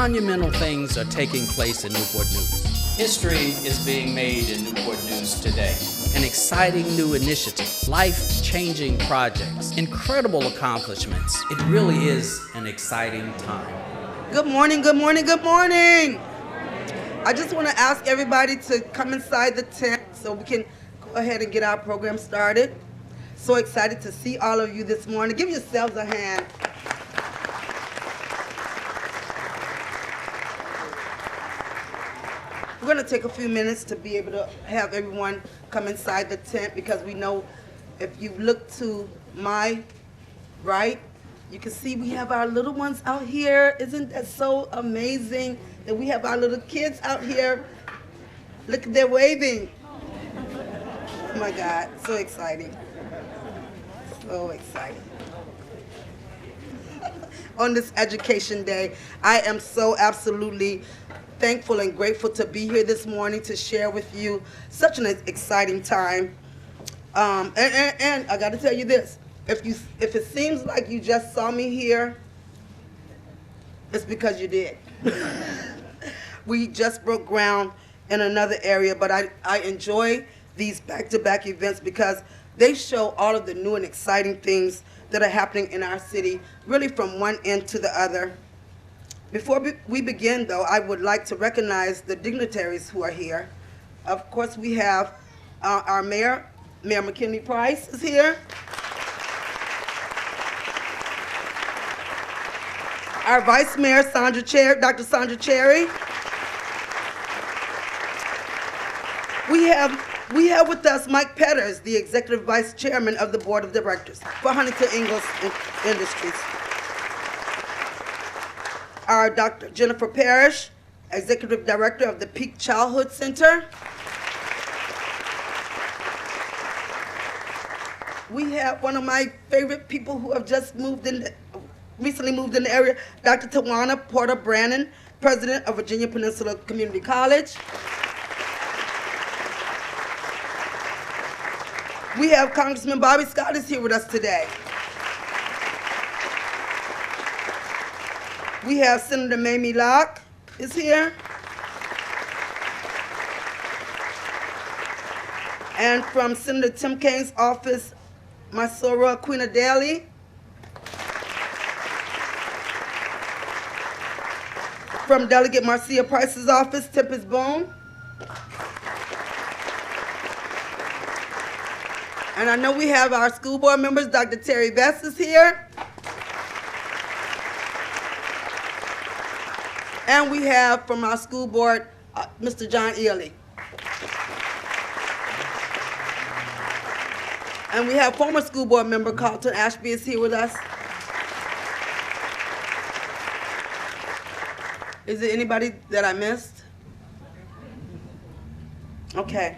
monumental things are taking place in Newport News. History is being made in Newport News today. And exciting new initiatives, life-changing projects, incredible accomplishments. It really is an exciting time. Good morning, good morning, good morning. I just want to ask everybody to come inside the tent so we can go ahead and get our program started. So excited to see all of you this morning. Give yourselves a hand. We're going to take a few minutes to be able to have everyone come inside the tent, because we know if you look to my right, you can see we have our little ones out here. Isn't that so amazing that we have our little kids out here? Look, they're waving. Oh my God, so exciting. So exciting. On this Education Day, I am so absolutely thankful and grateful to be here this morning to share with you such an exciting time. And I got to tell you this, if it seems like you just saw me here, it's because you did. We just broke ground in another area, but I enjoy these back-to-back events because they show all of the new and exciting things that are happening in our city, really from one end to the other. Before we begin, though, I would like to recognize the dignitaries who are here. Of course, we have our Mayor McKinley Price is here. Our Vice Mayor, Dr. Sandra Cherry. We have with us Mike Petters, the Executive Vice Chairman of the Board of Directors for Huntington Ingalls Industries. Our Dr. Jennifer Parrish, Executive Director of the Peake Childhood Center. We have one of my favorite people who have just recently moved in the area, Dr. Tawana Porter Brannon, President of Virginia Peninsula Community College. We have Congressman Bobby Scott is here with us today. We have Senator Mamie Locke is here. And from Senator Tim Kaine's office, Masora Queen Daly. From Delegate Marcia Price's office, Tempest Bone. And I know we have our school board members, Dr. Terry Best is here. And we have from our school board, Mr. John Ely. And we have former school board member Carlton Ashby is here with us. Is there anybody that I missed? Okay.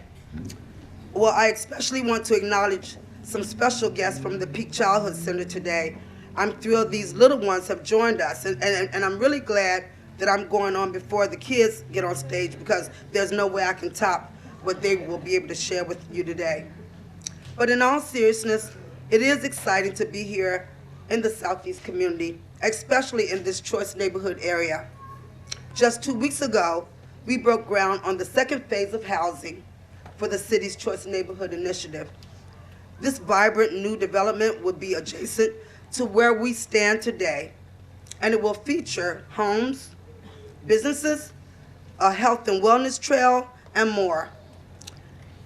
Well, I especially want to acknowledge some special guests from the Peake Childhood Center today. I'm thrilled these little ones have joined us, and I'm really glad that I'm going on before the kids get on stage, because there's no way I can top what they will be able to share with you today. But in all seriousness, it is exciting to be here in the Southeast community, especially in this Choice neighborhood area. Just 2 weeks ago, we broke ground on the second phase of housing for the city's Choice Neighborhood Initiative. This vibrant new development will be adjacent to where we stand today, and it will feature homes, businesses, a health and wellness trail, and more.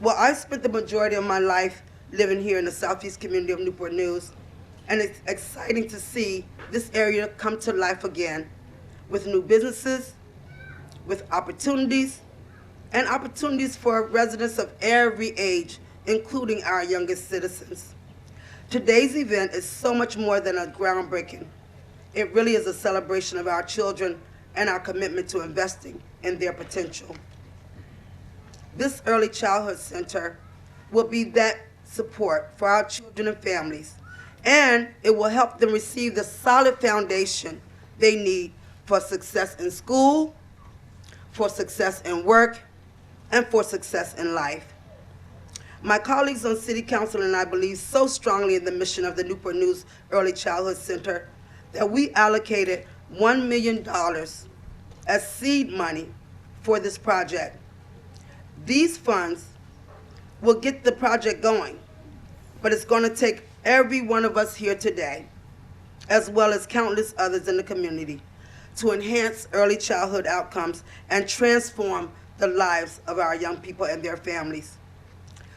Well, I spent the majority of my life living here in the Southeast community of Newport News, and it's exciting to see this area come to life again with new businesses, with opportunities, and opportunities for residents of every age, including our youngest citizens. Today's event is so much more than a groundbreaking. It really is a celebration of our children and our commitment to investing in their potential. This Early Childhood Center will be that support for our children and families, and it will help them receive the solid foundation they need for success in school, for success in work, and for success in life. My colleagues on City Council and I believe so strongly in the mission of the Newport News Early Childhood Center that we allocated $1 million as seed money for this project. These funds will get the project going, but it's going to take every one of us here today, as well as countless others in the community, to enhance early childhood outcomes and transform the lives of our young people and their families.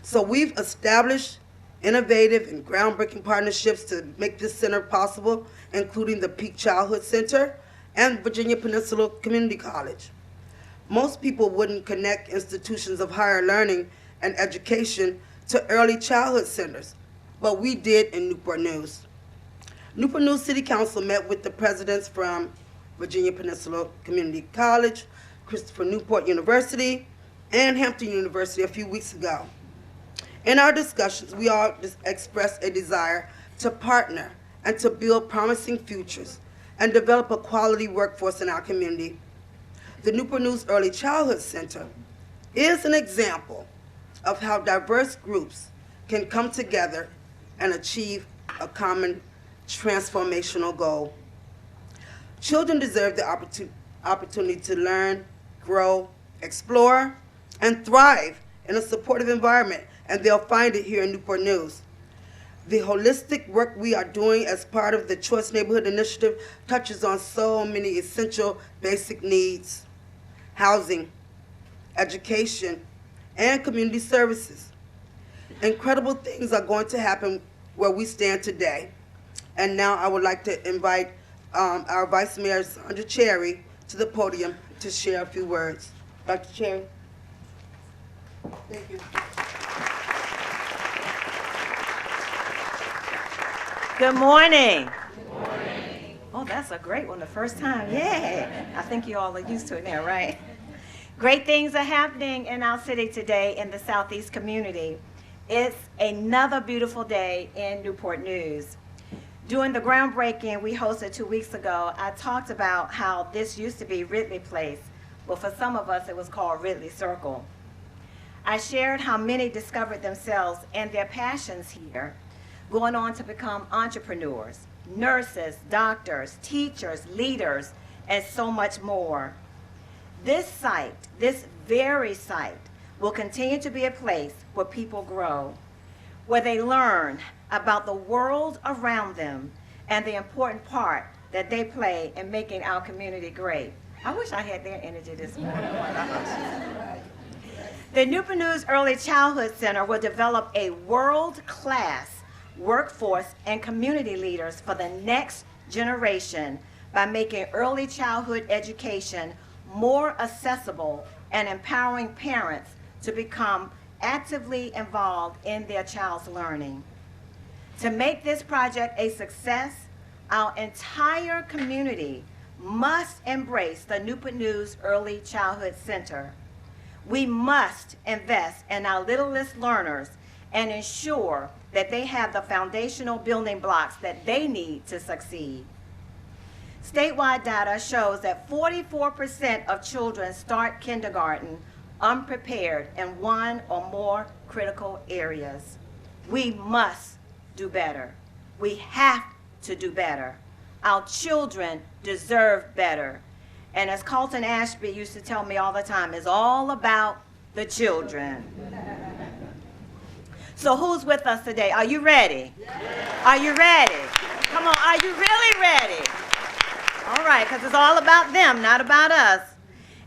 So we've established innovative and groundbreaking partnerships to make this center possible, including the Peake Childhood Center and Virginia Peninsula Community College. Most people wouldn't connect institutions of higher learning and education to early childhood centers, but we did in Newport News. Newport News City Council met with the presidents from Virginia Peninsula Community College, Christopher Newport University, and Hampton University a few weeks ago. In our discussions, we all expressed a desire to partner and to build promising futures and develop a quality workforce in our community. The Newport News Early Childhood Center is an example of how diverse groups can come together and achieve a common transformational goal. Children deserve the opportunity to learn, grow, explore, and thrive in a supportive environment, and they'll find it here in Newport News. The holistic work we are doing as part of the Choice Neighborhood Initiative touches on so many essential basic needs: housing, education, and community services. Incredible things are going to happen where we stand today. And now I would like to invite our Vice Mayor, Sandra Cherry, to the podium to share a few words. Dr. Cherry. Thank you. Good morning. Good morning. Oh, that's a great one, the first time. Yeah. I think you all are used to it now, right? Great things are happening in our city today in the Southeast community. It's another beautiful day in Newport News. During the groundbreaking we hosted 2 weeks ago, I talked about how this used to be Ridley Place, but for some of us it was called Ridley Circle. I shared how many discovered themselves and their passions here, going on to become entrepreneurs, nurses, doctors, teachers, leaders, and so much more. This site, this very site, will continue to be a place where people grow, where they learn about the world around them and the important part that they play in making our community great. I wish I had their energy this morning. The Newport News Early Childhood Center will develop a world-class workforce and community leaders for the next generation by making early childhood education more accessible and empowering parents to become actively involved in their child's learning. To make this project a success, our entire community must embrace the Newport News Early Childhood Center. We must invest in our littlest learners and ensure that they have the foundational building blocks that they need to succeed. Statewide data shows that 44% of children start kindergarten unprepared in one or more critical areas. We must do better. We have to do better. Our children deserve better. And as Carlton Ashby used to tell me all the time, it's all about the children. So who's with us today? Are you ready? Are you ready? Come on, are you really ready? All right, because it's all about them, not about us.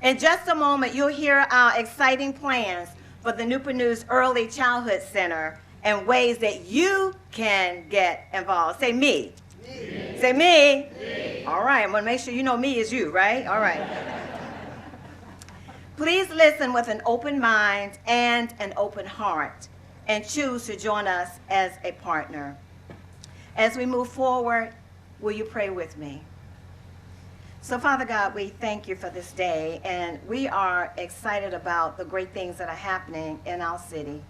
In just a moment, you'll hear our exciting plans for the Newport News Early Childhood Center and ways that you can get involved. Say me. Me. Say me. Me. All right, I'm going to make sure you know me is you, right? All right. Please listen with an open mind and an open heart and choose to join us as a partner. As we move forward, will you pray with me? So, Father God, we thank you for this day, and we are excited about the great things that are happening in our city.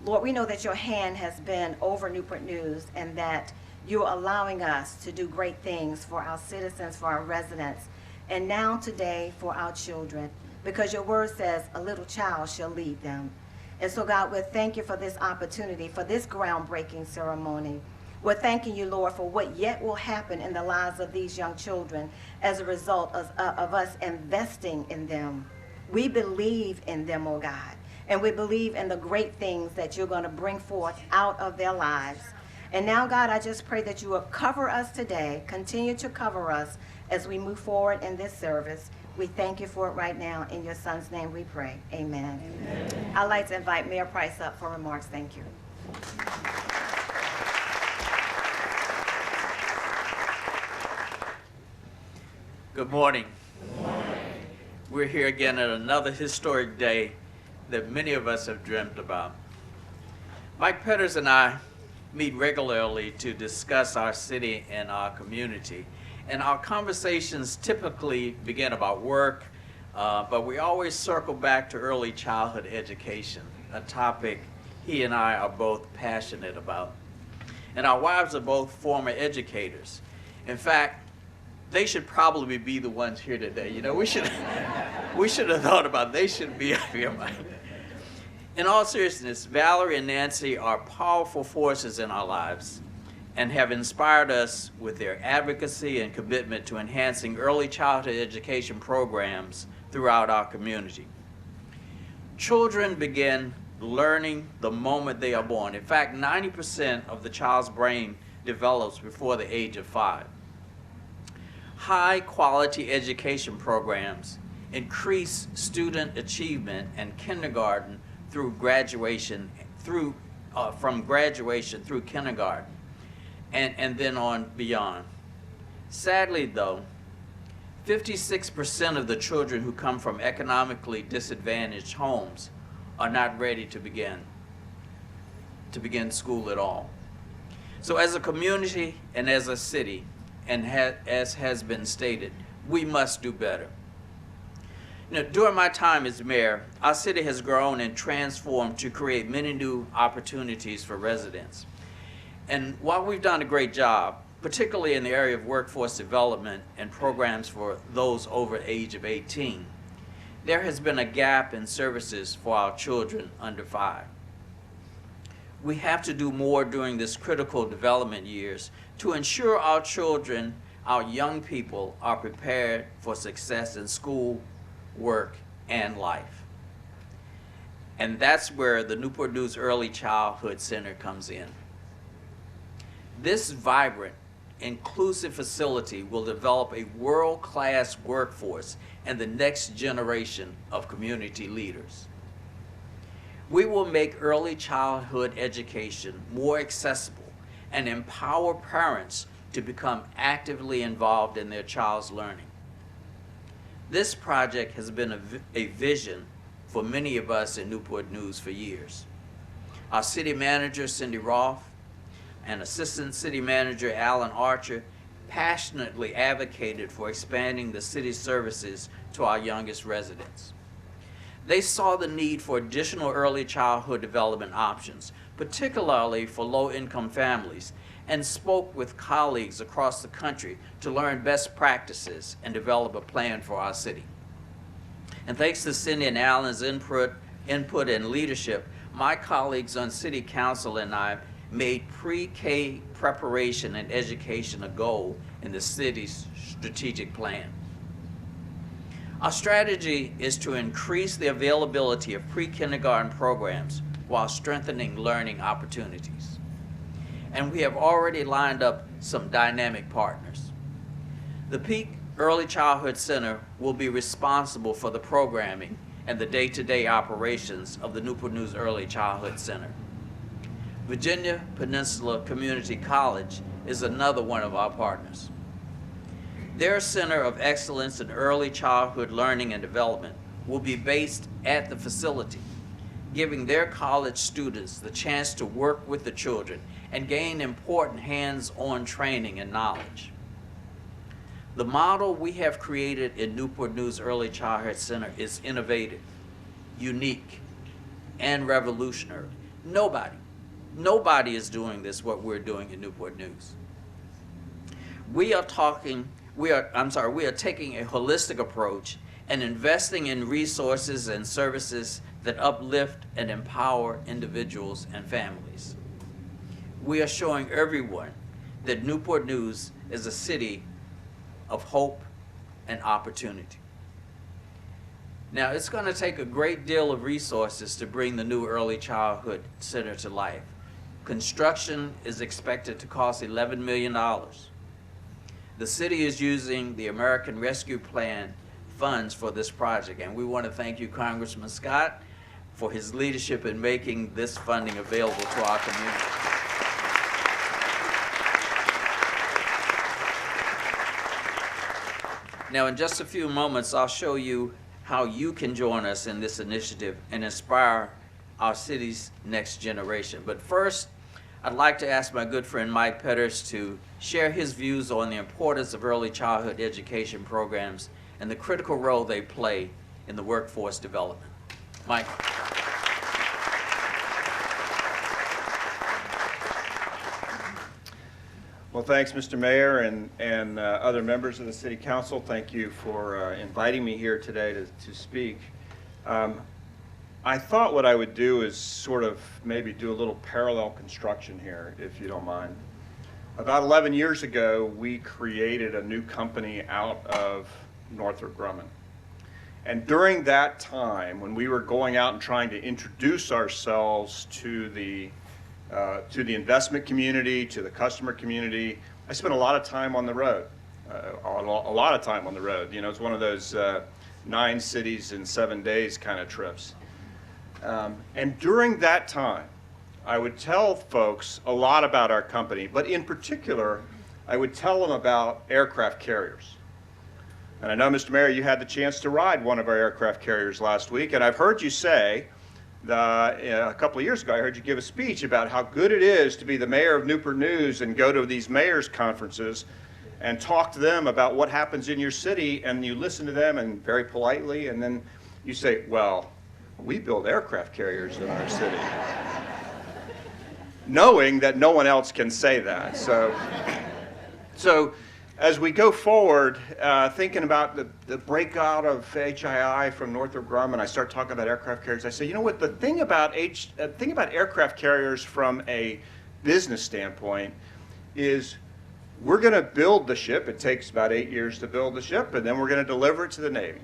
Lord, we know that your hand has been over Newport News and that you're allowing us to do great things for our citizens, for our residents, and now today for our children, because your word says a little child shall lead them. And so, God, we thank you for this opportunity, for this groundbreaking ceremony, We're thanking you, Lord, for what yet will happen in the lives of these young children as a result of us investing in them. We believe in them, oh God, and we believe in the great things that you're going to bring forth out of their lives. And now, God, I just pray that you will cover us today, continue to cover us as we move forward in this service. We thank you for it right now. In your son's name we pray. Amen. Amen. I'd like to invite Mayor Price up for remarks. Thank you. Good morning. Good morning. We're here again at another historic day that many of us have dreamt about. Mike Petters and I meet regularly to discuss our city and our community. And our conversations typically begin about work, but we always circle back to early childhood education, a topic he and I are both passionate about. And our wives are both former educators. In fact, they should probably be the ones here today. You know, we should have thought about it. They should be up here, Mike. In all seriousness, Valerie and Nancy are powerful forces in our lives and have inspired us with their advocacy and commitment to enhancing early childhood education programs throughout our community. Children begin learning the moment they are born. In fact, 90% of the child's brain develops before the age of 5. High-quality education programs increase student achievement in kindergarten through graduation, from graduation through kindergarten, and then on beyond. Sadly, though, 56% of the children who come from economically disadvantaged homes are not ready to begin school at all. So as a community and as a city, and as has been stated, we must do better. You know, during my time as mayor, our city has grown and transformed to create many new opportunities for residents. And while we've done a great job, particularly in the area of workforce development and programs for those over the age of 18, there has been a gap in services for our children under 5. We have to do more during this critical development years to ensure our children, our young people, are prepared for success in school, work, and life. And that's where the Newport News Early Childhood Center comes in. This vibrant, inclusive facility will develop a world-class workforce and the next generation of community leaders. We will make early childhood education more accessible and empower parents to become actively involved in their child's learning. This project has been a vision for many of us in Newport News for years. Our city manager, Cindy Roth, and assistant city manager, Alan Archer, passionately advocated for expanding the city's services to our youngest residents. They saw the need for additional early childhood development options, particularly for low-income families, and spoke with colleagues across the country to learn best practices and develop a plan for our city. And thanks to Cindy and Alan's input and leadership, my colleagues on City Council and I made pre-K preparation and education a goal in the city's strategic plan. Our strategy is to increase the availability of pre-kindergarten programs while strengthening learning opportunities. And we have already lined up some dynamic partners. The Peake Early Childhood Center will be responsible for the programming and the day-to-day operations of the Newport News Early Childhood Center. Virginia Peninsula Community College is another one of our partners. Their Center of Excellence in Early Childhood Learning and Development will be based at the facility, giving their college students the chance to work with the children and gain important hands-on training and knowledge. The model we have created in Newport News Early Childhood Center is innovative, unique, and revolutionary. Nobody is doing this, what we're doing in Newport News. We are taking a holistic approach and investing in resources and services that uplift and empower individuals and families. we are showing everyone that Newport News is a city of hope and opportunity. Now, it's going to take a great deal of resources to bring the new Early Childhood Center to life. Construction is expected to cost $11 million. The city is using the American Rescue Plan funds for this project, and we want to thank you, Congressman Scott, for his leadership in making this funding available to our community. Now, in just a few moments, I'll show you how you can join us in this initiative and inspire our city's next generation. But first, I'd like to ask my good friend Mike Petters to share his views on the importance of early childhood education programs and the critical role they play in the workforce development. Mike. Well, thanks, Mr. Mayor, and other members of the City Council. Thank you for inviting me here today to speak. I thought what I would do is sort of maybe do a little parallel construction here, if you don't mind. About 11 years ago, we created a new company out of Northrop Grumman. And during that time, when we were going out and trying to introduce ourselves to the investment community, to the customer community, I spent a lot of time on the road, a lot of time on the road. You know, it's one of those 9 cities in 7 days kind of trips. And during that time, I would tell folks a lot about our company, but in particular, I would tell them about aircraft carriers. And I know, Mr. Mayor, you had the chance to ride one of our aircraft carriers last week, and I've heard you say, a couple of years ago, I heard you give a speech about how good it is to be the mayor of Newport News and go to these mayors' conferences and talk to them about what happens in your city, and you listen to them and very politely, and then you say, well, we build aircraft carriers in our city. Knowing that no one else can say that. So as we go forward, thinking about the breakout of HII from Northrop Grumman, I start talking about aircraft carriers. I say, you know what, the thing about aircraft carriers from a business standpoint is we're going to build the ship. It takes about 8 years to build the ship, and then we're going to deliver it to the Navy.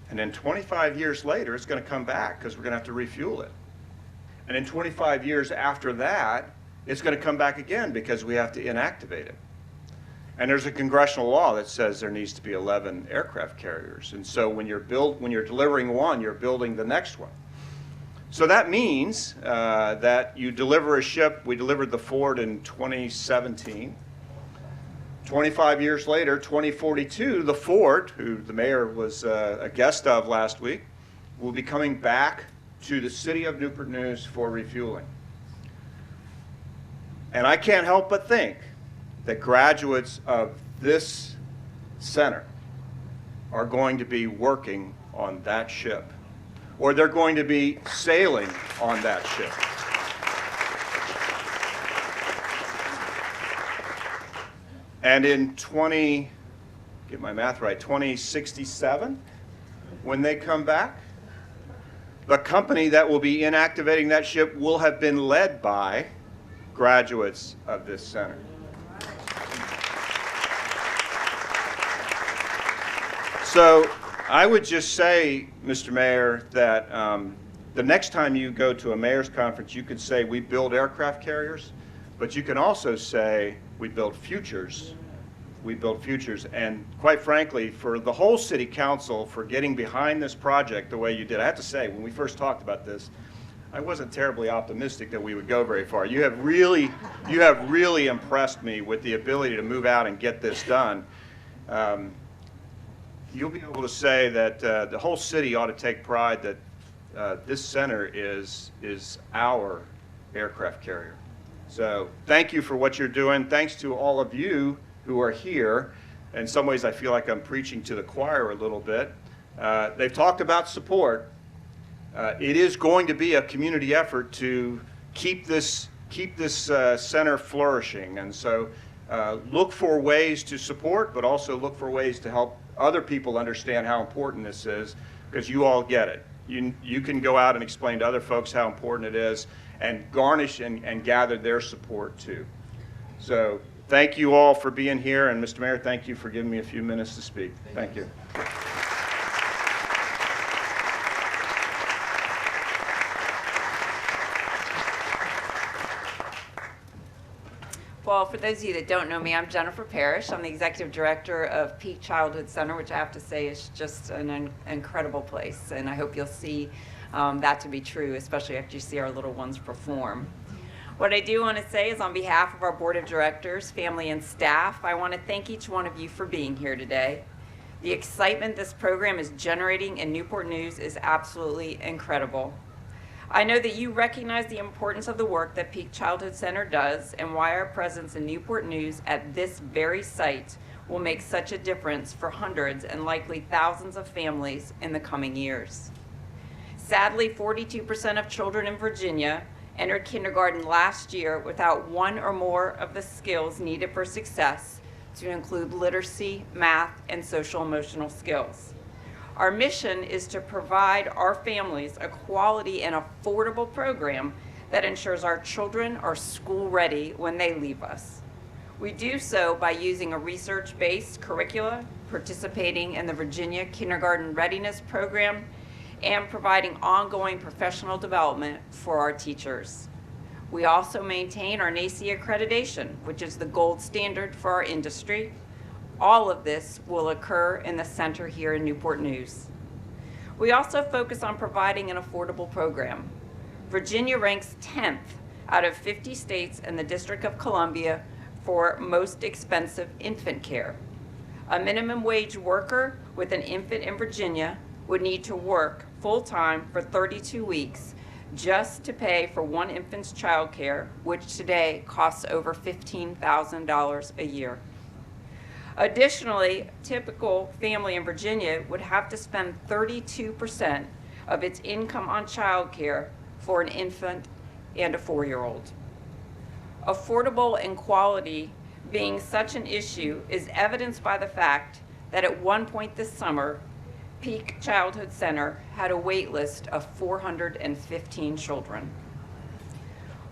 And then 25 years later, it's going to come back because we're going to have to refuel it. And then 25 years after that, it's going to come back again because we have to inactivate it. And there's a congressional law that says there needs to be 11 aircraft carriers. And so when you're delivering one, you're building the next one. So that means that you deliver a ship. We delivered the Ford in 2017. 25 years later, 2042, the Ford, who the mayor was a guest of last week, will be coming back to the city of Newport News for refueling. And I can't help but think that graduates of this center are going to be working on that ship, or they're going to be sailing on that ship. And in 2067, when they come back, the company that will be inactivating that ship will have been led by graduates of this center. So I would just say, Mr. Mayor, that the next time you go to a mayor's conference, you could say we build aircraft carriers, but you can also say we build futures. We build futures. And quite frankly, for the whole city council for getting behind this project the way you did, I have to say, when we first talked about this, I wasn't terribly optimistic that we would go very far. You have really impressed me with the ability to move out and get this done. You'll be able to say that the whole city ought to take pride that this center is our aircraft carrier. So thank you for what you're doing. Thanks to all of you who are here. In some ways, I feel like I'm preaching to the choir a little bit. They've talked about support. It is going to be a community effort to keep this center flourishing. And so look for ways to support, but also look for ways to help other people understand how important this is, because you all get it. You can go out and explain to other folks how important it is. and garnish and gather their support too. So thank you all for being here, and Mr. Mayor, thank you for giving me a few minutes to speak. Thank you. Well, for those of you that don't know me, I'm Jennifer Parrish. I'm the Executive Director of Peake Childhood Center, which I have to say is just an incredible place, and I hope you'll see that to be true, especially after you see our little ones perform. What I do want to say is on behalf of our Board of Directors, family, and staff, I want to thank each one of you for being here today. The excitement this program is generating in Newport News is absolutely incredible. I know that you recognize the importance of the work that Peake Childhood Center does and why our presence in Newport News at this very site will make such a difference for hundreds and likely thousands of families in the coming years. Sadly, 42% of children in Virginia entered kindergarten last year without one or more of the skills needed for success, to include literacy, math, and social-emotional skills. Our mission is to provide our families a quality and affordable program that ensures our children are school-ready when they leave us. We do so by using a research-based curricula, participating in the Virginia Kindergarten Readiness Program, and providing ongoing professional development for our teachers. We also maintain our NACE accreditation, which is the gold standard for our industry. All of this will occur in the center here in Newport News. We also focus on providing an affordable program. Virginia ranks 10th out of 50 states in the District of Columbia for most expensive infant care. A minimum wage worker with an infant in Virginia would need to work full-time for 32 weeks just to pay for one infant's child care, which today costs over $15,000 a year. Additionally, a typical family in Virginia would have to spend 32% of its income on child care for an infant and a 4-year-old. Affordable and quality being such an issue is evidenced by the fact that at one point this summer, Peake Childhood Center had a wait list of 415 children.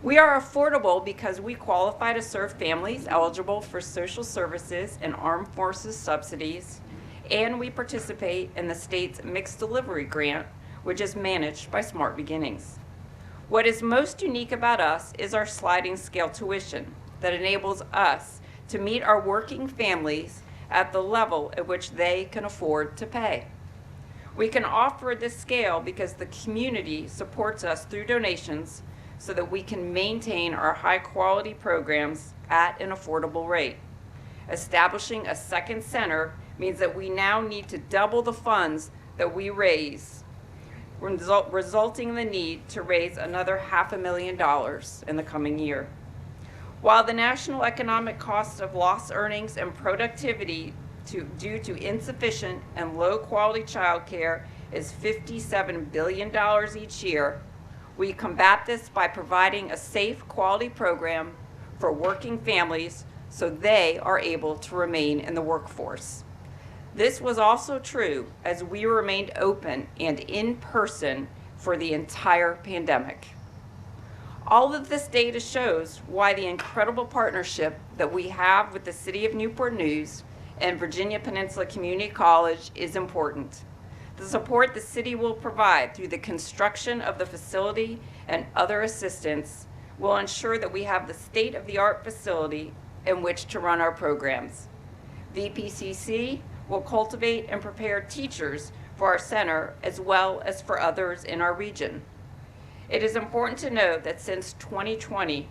We are affordable because we qualify to serve families eligible for social services and armed forces subsidies, and we participate in the state's mixed delivery grant, which is managed by Smart Beginnings. What is most unique about us is our sliding scale tuition that enables us to meet our working families at the level at which they can afford to pay. We can offer this scale because the community supports us through donations so that we can maintain our high quality programs at an affordable rate. Establishing a second center means that we now need to double the funds that we raise, resulting in the need to raise another $500,000 in the coming year. While the national economic cost of lost earnings and productivity due to insufficient and low quality child care is $57 billion each year, we combat this by providing a safe quality program for working families so they are able to remain in the workforce. This was also true as we remained open and in person for the entire pandemic. All of this data shows why the incredible partnership that we have with the City of Newport News and Virginia Peninsula Community College is important. The support the city will provide through the construction of the facility and other assistance will ensure that we have the state-of-the-art facility in which to run our programs. VPCC will cultivate and prepare teachers for our center as well as for others in our region. It is important to note that since 2020,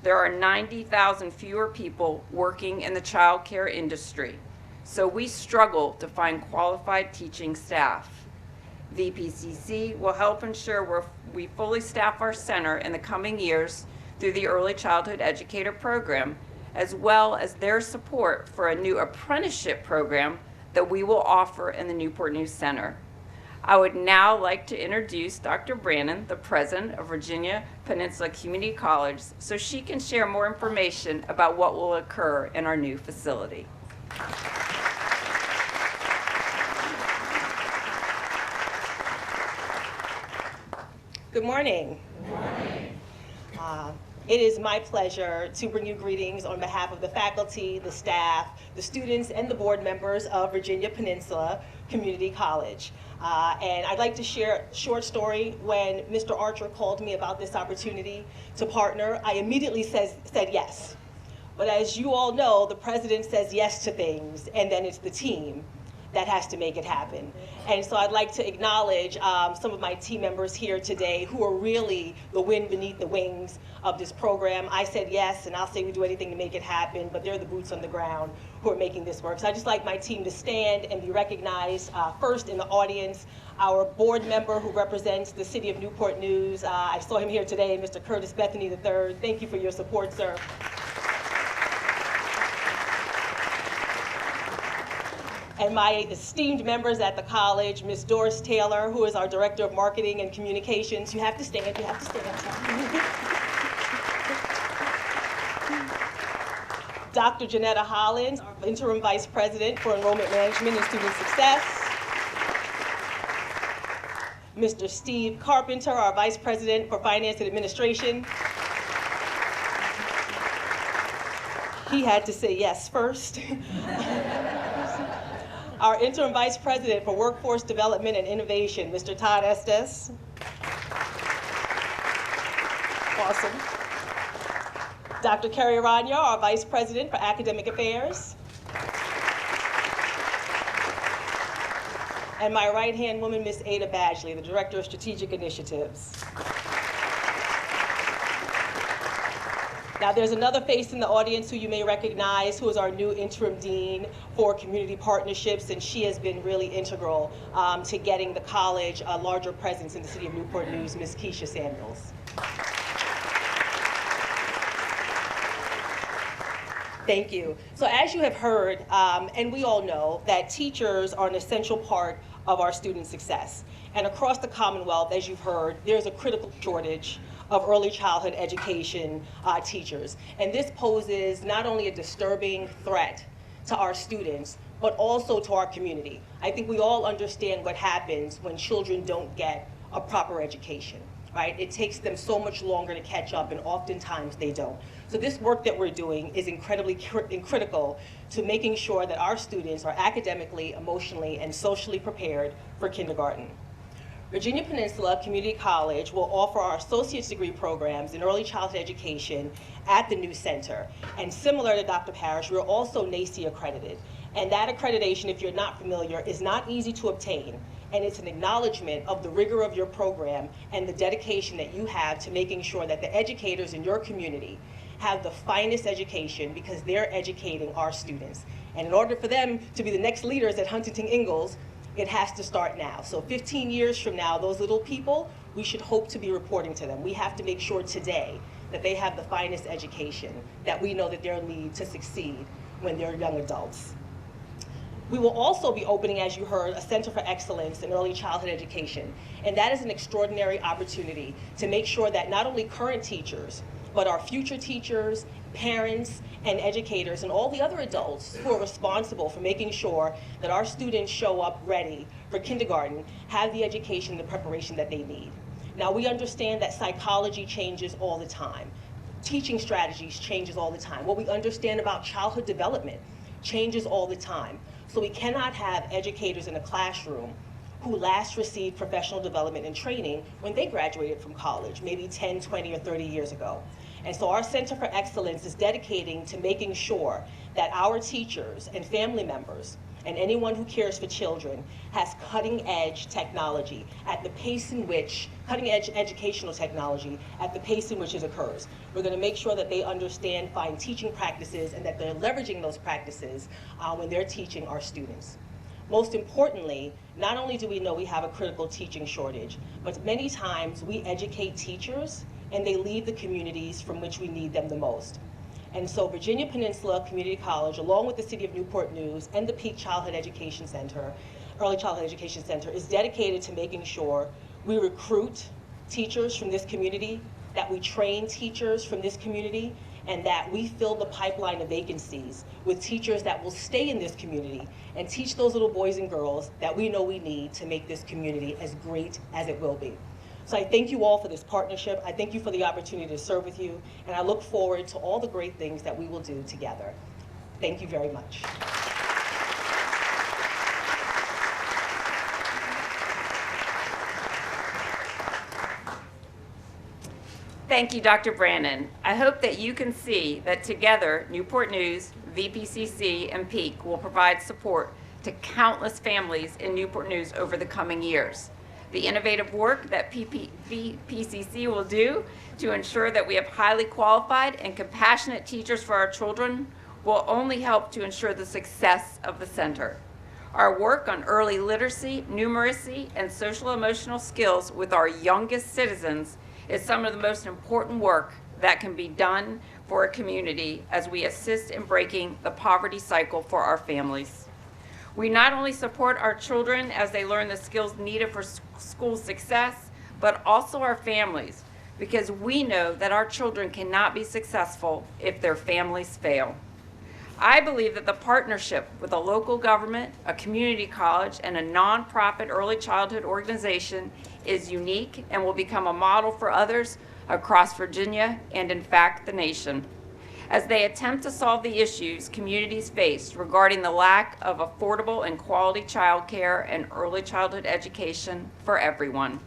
there are 90,000 fewer people working in the child care industry, so we struggle to find qualified teaching staff. VPCC will help ensure we fully staff our center in the coming years through the Early Childhood Educator Program, as well as their support for a new apprenticeship program that we will offer in the Newport News Center. I would now like to introduce Dr. Brannon, the president of Virginia Peninsula Community College, so she can share more information about what will occur in our new facility. Good morning. Good morning. It is my pleasure to bring you greetings on behalf of the faculty, the staff, the students, and the board members of Virginia Peninsula Community College. And I'd like to share a short story. When Mr. Archer called me about this opportunity to partner, I immediately said yes. But as you all know, the president says yes to things, and then it's the team that has to make it happen. And so I'd like to acknowledge some of my team members here today who are really the wind beneath the wings of this program. I said yes, and I'll say we do anything to make it happen, but they're the boots on the ground who are making this work. So I'd just like my team to stand and be recognized. First in the audience, our board member who represents the City of Newport News. I saw him here today, Mr. Curtis Bethany III. Thank you for your support, sir. And my esteemed members at the college, Ms. Doris Taylor, who is our Director of Marketing and Communications. You have to stand, you have to stand. Dr. Janetta Hollins, our Interim Vice President for Enrollment Management and Student Success. Mr. Steve Carpenter, our Vice President for Finance and Administration. He had to say yes first. Our Interim Vice President for Workforce Development and Innovation, Mr. Todd Estes. Awesome. Dr. Kerry Aranya, our Vice President for Academic Affairs. And my right-hand woman, Ms. Ada Badgley, the Director of Strategic Initiatives. Now, there's another face in the audience who you may recognize, who is our new interim dean for community partnerships, and she has been really integral to getting the college a larger presence in the City of Newport News, Ms. Keisha Samuels. Thank you. So as you have heard, and we all know, that teachers are an essential part of our student success. And across the Commonwealth, as you've heard, there's a critical shortage of early childhood education teachers. And this poses not only a disturbing threat to our students, but also to our community. I think we all understand what happens when children don't get a proper education, right? It takes them so much longer to catch up, and oftentimes they don't. So this work that we're doing is incredibly critical to making sure that our students are academically, emotionally, and socially prepared for kindergarten. Virginia Peninsula Community College will offer our associate's degree programs in early childhood education at the new center. And similar to Dr. Parrish, we're also NACE accredited. And that accreditation, if you're not familiar, is not easy to obtain. And it's an acknowledgement of the rigor of your program and the dedication that you have to making sure that the educators in your community have the finest education, because they're educating our students. And in order for them to be the next leaders at Huntington Ingalls, it has to start now. So 15 years from now, those little people, we should hope to be reporting to them. We have to make sure today that they have the finest education that we know that they'll need to succeed when they're young adults. We will also be opening, as you heard, a Center for Excellence in Early Childhood Education. And that is an extraordinary opportunity to make sure that not only current teachers, but our future teachers, parents, and educators, and all the other adults who are responsible for making sure that our students show up ready for kindergarten have the education and the preparation that they need. Now, we understand that psychology changes all the time. Teaching strategies changes all the time. What we understand about childhood development changes all the time. So we cannot have educators in a classroom who last received professional development and training when they graduated from college, maybe 10, 20, or 30 years ago. And so our Center for Excellence is dedicating to making sure that our teachers and family members and anyone who cares for children has cutting-edge technology at the pace in which, cutting-edge educational technology at the pace in which it occurs. We're going to make sure that they understand fine teaching practices and that they're leveraging those practices when they're teaching our students. Most importantly, not only do we know we have a critical teaching shortage, but many times we educate teachers and they leave the communities from which we need them the most. And so Virginia Peninsula Community College, along with the City of Newport News and the Peake Childhood Education Center, Early Childhood Education Center, is dedicated to making sure we recruit teachers from this community, that we train teachers from this community, and that we fill the pipeline of vacancies with teachers that will stay in this community and teach those little boys and girls that we know we need to make this community as great as it will be. So I thank you all for this partnership. I thank you for the opportunity to serve with you, and I look forward to all the great things that we will do together. Thank you very much. Thank you, Dr. Brannon. I hope that you can see that together, Newport News, VPCC, and Peake will provide support to countless families in Newport News over the coming years. The innovative work that VPCC will do to ensure that we have highly qualified and compassionate teachers for our children will only help to ensure the success of the center. Our work on early literacy, numeracy, and social emotional skills with our youngest citizens is some of the most important work that can be done for a community as we assist in breaking the poverty cycle for our families. We not only support our children as they learn the skills needed for school success, but also our families, because we know that our children cannot be successful if their families fail. I believe that the partnership with a local government, a community college, and a nonprofit early childhood organization is unique and will become a model for others across Virginia and, in fact, the nation, as they attempt to solve the issues communities face regarding the lack of affordable and quality childcare and early childhood education for everyone.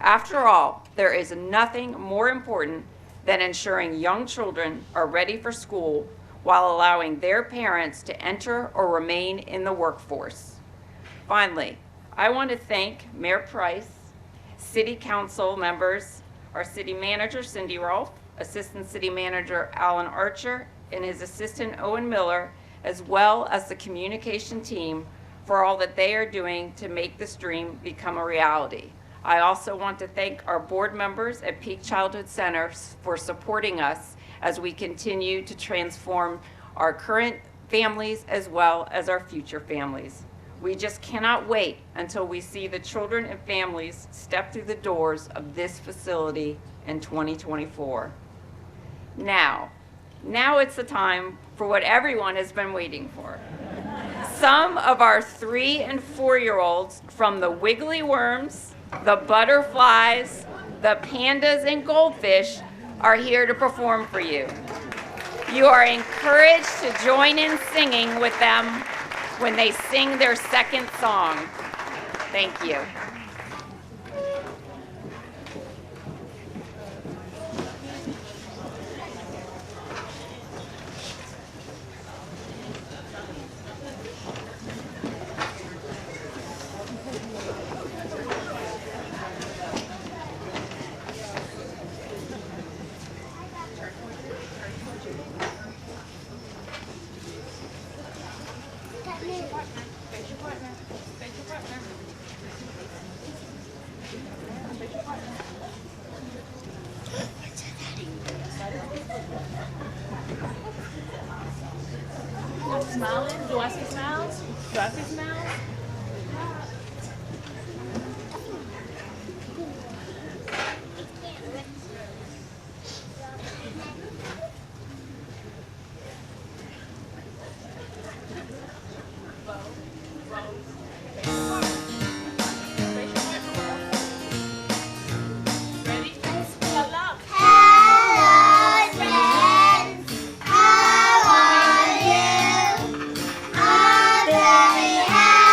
After all, there is nothing more important than ensuring young children are ready for school while allowing their parents to enter or remain in the workforce. Finally, I want to thank Mayor Price, City Council members, our City Manager, Cindy Rolfe, Assistant City Manager, Alan Archer, and his assistant, Owen Miller, as well as the communication team for all that they are doing to make this dream become a reality. I also want to thank our board members at Peake Childhood Center for supporting us as we continue to transform our current families as well as our future families. We just cannot wait until we see the children and families step through the doors of this facility in 2024. Now it's the time for what everyone has been waiting for. Some of our 3- and 4-year-olds from the wiggly worms, the butterflies, the pandas, and goldfish are here to perform for you. You are encouraged to join in singing with them when they sing their second song. Thank you. Smiling? Do I see smiles? Do I see smiles? How are you? I'm very happy.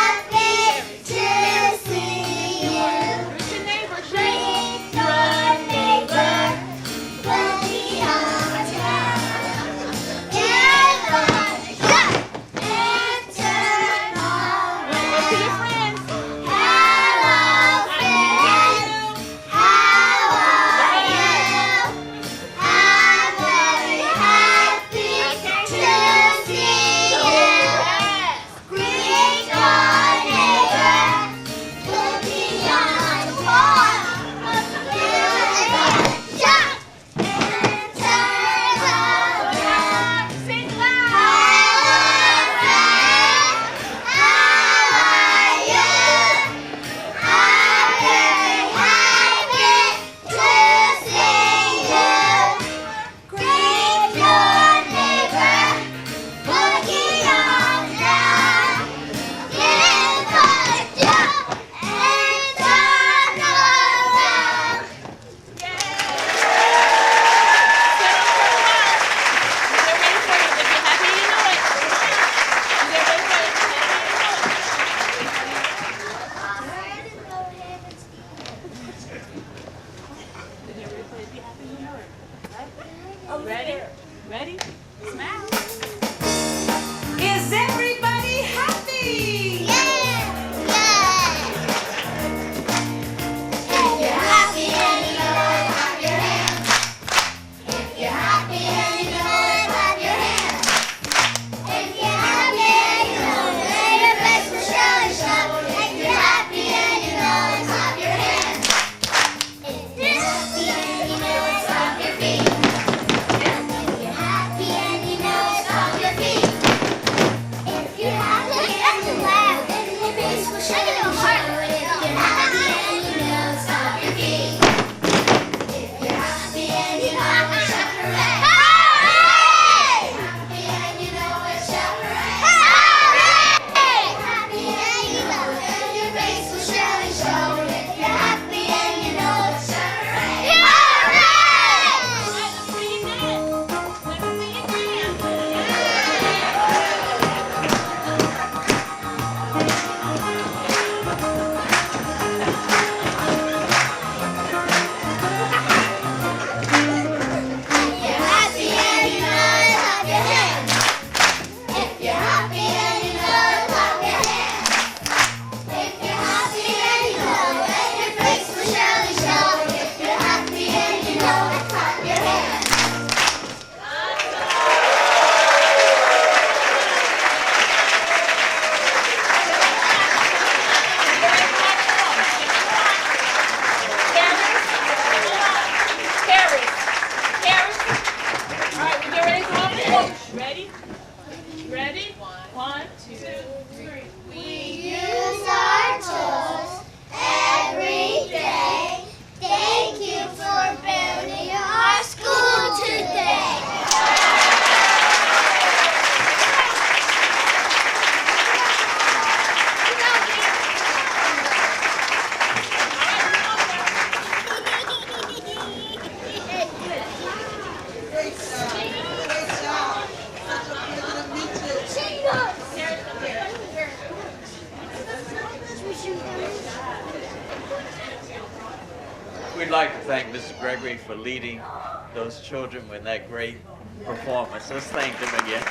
We'd like to thank Mr. Gregory for leading those children with that great performance. Let's thank them again.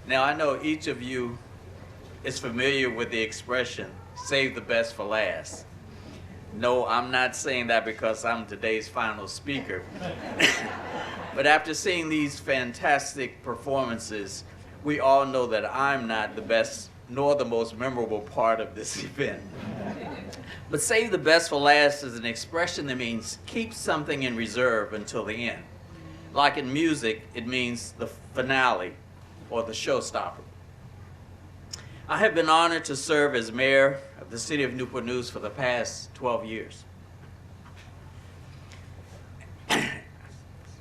Now, I know each of you is familiar with the expression, save the best for last. No, I'm not saying that because I'm today's final speaker. But after seeing these fantastic performances, we all know that I'm not the best nor the most memorable part of this event. But save the best for last is an expression that means keep something in reserve until the end. Like in music, it means the finale or the showstopper. I have been honored to serve as mayor of the city of Newport News for the past 12 years.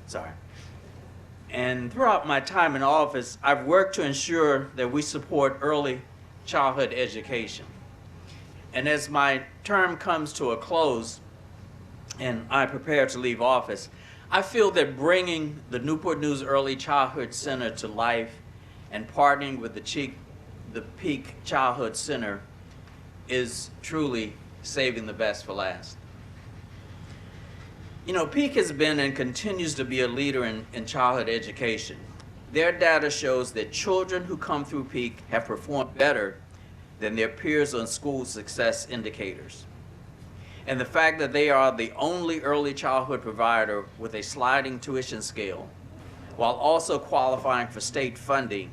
Sorry. And throughout my time in office, I've worked to ensure that we support early childhood education. And as my term comes to a close and I prepare to leave office, I feel that bringing the Newport News Early Childhood Center to life and partnering with the Peake Childhood Center is truly saving the best for last. You know, Peake has been and continues to be a leader in childhood education. Their data shows that children who come through Peake have performed better than their peers on school success indicators. And the fact that they are the only early childhood provider with a sliding tuition scale, while also qualifying for state funding,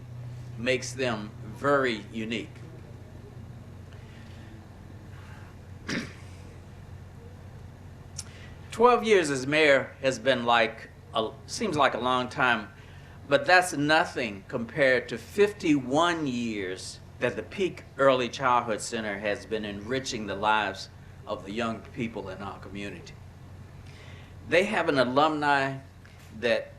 makes them very unique. "12 years as mayor has been seems like a long time, but that's nothing compared to 51 years that the Peake Early Childhood Center has been enriching the lives of the young people in our community. They have an alumni that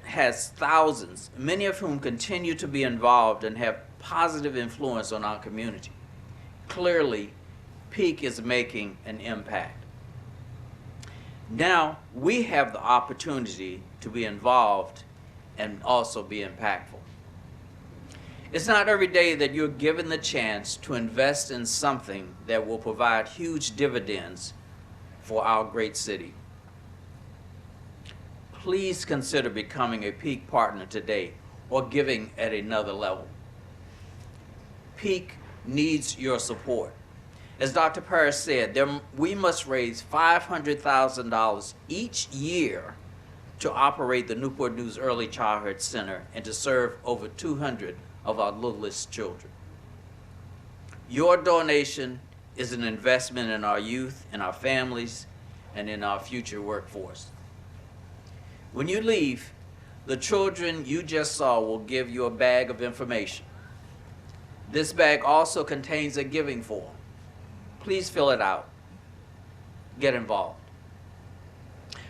has thousands, many of whom continue to be involved and have positive influence on our community. Clearly, Peake is making an impact. Now, we have the opportunity to be involved and also be impactful. It's not every day that you're given the chance to invest in something that will provide huge dividends for our great city. Please consider becoming a Peake partner today or giving at another level. Peake needs your support. As Dr. Price said, we must raise $500,000 each year to operate the Newport News Early Childhood Center and to serve over 200 of our littlest children. Your donation is an investment in our youth, in our families, and in our future workforce. When you leave, The children you just saw will give you a bag of information. This bag also contains a giving form. Please fill it out. Get involved.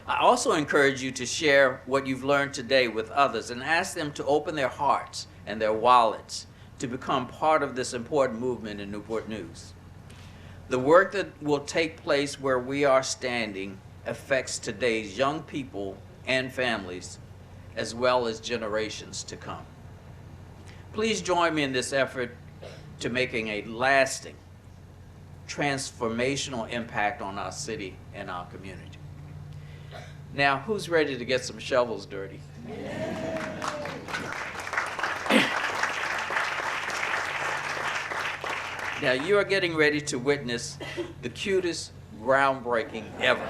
I also encourage you to share what you've learned today with others and ask them to open their hearts and their wallets to become part of this important movement in Newport News. The work that will take place where we are standing affects today's young people and families, as well as generations to come. Please join me in this effort to making a lasting, transformational impact on our city and our community. Now, who's ready to get some shovels dirty? Now, you are getting ready to witness the cutest groundbreaking ever.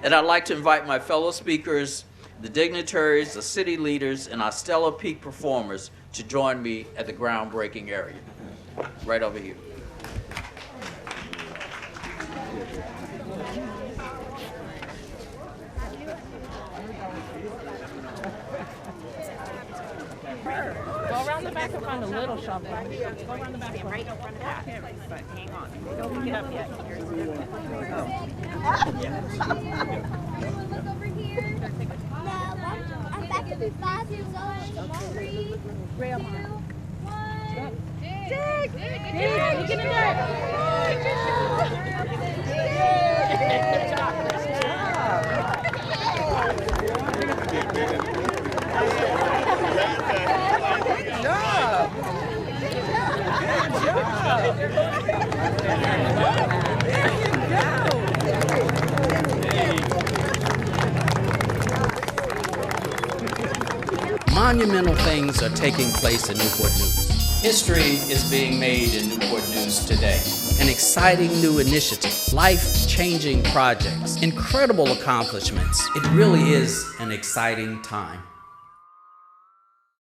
And I'd like to invite my fellow speakers, the dignitaries, the city leaders, and our stellar Peake performers to join me at the groundbreaking area. Right over here. Go around the back and find a little shovel. Go around the back. Right in front of that. But hang on. Don't pick it up yet. Look over here. No, I'm back to be 5 years old. 3, 2, 1. Dig! Get in there! Good job. Monumental things are taking place in Newport News. History is being made in Newport News today. An exciting new initiative, life-changing projects, incredible accomplishments. It really is an exciting time.